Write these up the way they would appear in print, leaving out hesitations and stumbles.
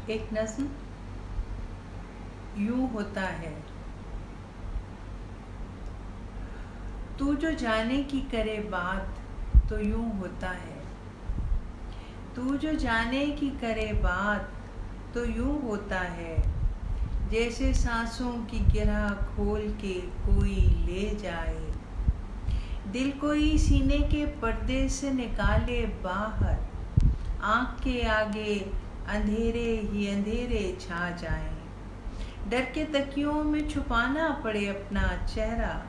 एक नज़्म यूं होता है। तू जो जाने की करे बात तो यूं होता है। तू जो जाने की करे बात तो यूं होता है। जैसे सांसों की गिरह खोल के कोई ले जाए, दिल कोई सीने के पर्दे से निकाले बाहर, आँख के आगे अंधेरे ही अंधेरे छा जाएं। डर के तकियों में छुपाना पड़े अपना चेहरा,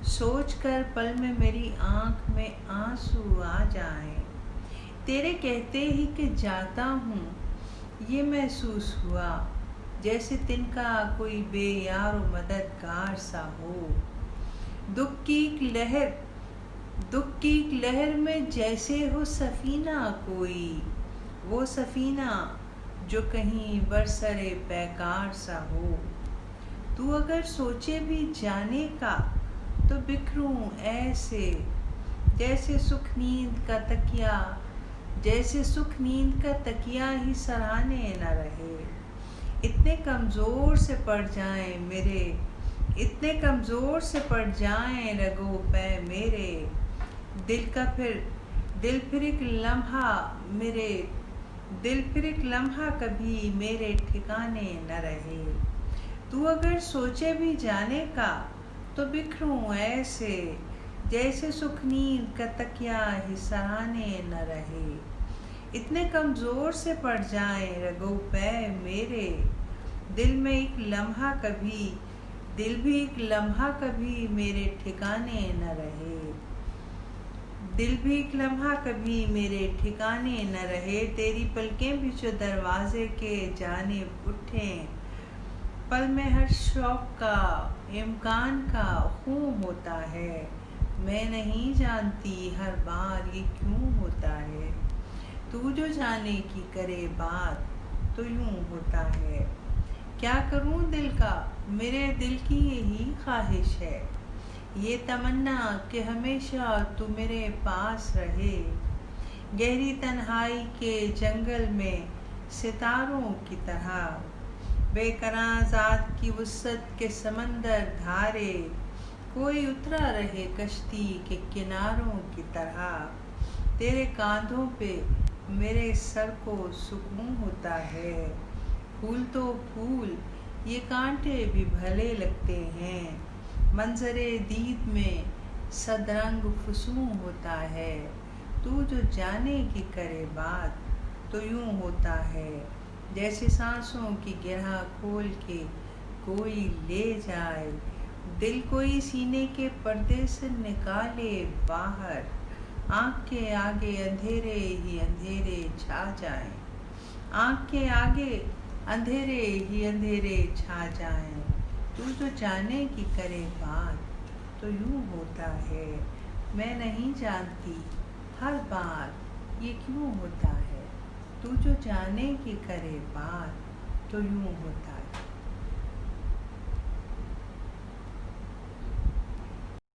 सोचकर पल में मेरी आँख में आंसू आ जाएं। तेरे कहते ही कि जाता हूँ ये महसूस हुआ, जैसे तिनका कोई बेयार मददगार सा हो। दुख की एक लहर में जैसे हो सफीना कोई, वो सफीना जो कहीं बरसरे पैकार सा हो। तू अगर सोचे भी जाने का तो बिखरूं ऐसे, जैसे सुख नींद का तकिया ही सराहने न रहे। इतने कमज़ोर से पड़ जाएं रगो पै मेरे, दिल फिर एक लम्हा कभी मेरे ठिकाने न रहे। तू अगर सोचे भी जाने का तो बिखरूं ऐसे, जैसे सुख नींद का तकिया ही सराहने न रहे। इतने कमज़ोर से पड़ जाएं रगो पै मेरे, दिल भी एक लम्हा कभी मेरे ठिकाने न रहे। तेरी पलकें भी जो दरवाजे के जानिब उठें, पल में हर शौक का इम्कान का खूं होता है। मैं नहीं जानती हर बार ये क्यों होता है। तू जो जाने की करे बात तो यूं होता है। क्या करूं दिल का, मेरे दिल की यही ख्वाहिश है, ये तमन्ना कि हमेशा तू मेरे पास रहे। गहरी तन्हाई के जंगल में सितारों की तरह, बेकरार ज़ात की वुसअत के समंदर धारे, कोई उतरा रहे कश्ती के किनारों की तरह। तेरे कांधों पे मेरे सर को सुकून होता है। फूल तो फूल, ये कांटे भी भले लगते हैं, मंजरे दीद में सदरंग फसूं होता है। तू जो जाने की करे बात तो यूं होता है, जैसे सांसों की गिरह खोल के कोई ले जाए, दिल कोई सीने के पर्दे से निकाले बाहर, आँख के आगे अंधेरे ही अंधेरे छा जाएं। आँख के आगे अंधेरे ही अंधेरे छा जाएं। तू जो जाने की करे बात तो यूं होता है। मैं नहीं जानती हर बार ये क्यों होता है। तू जो जाने की करे बात तो यूं होता है।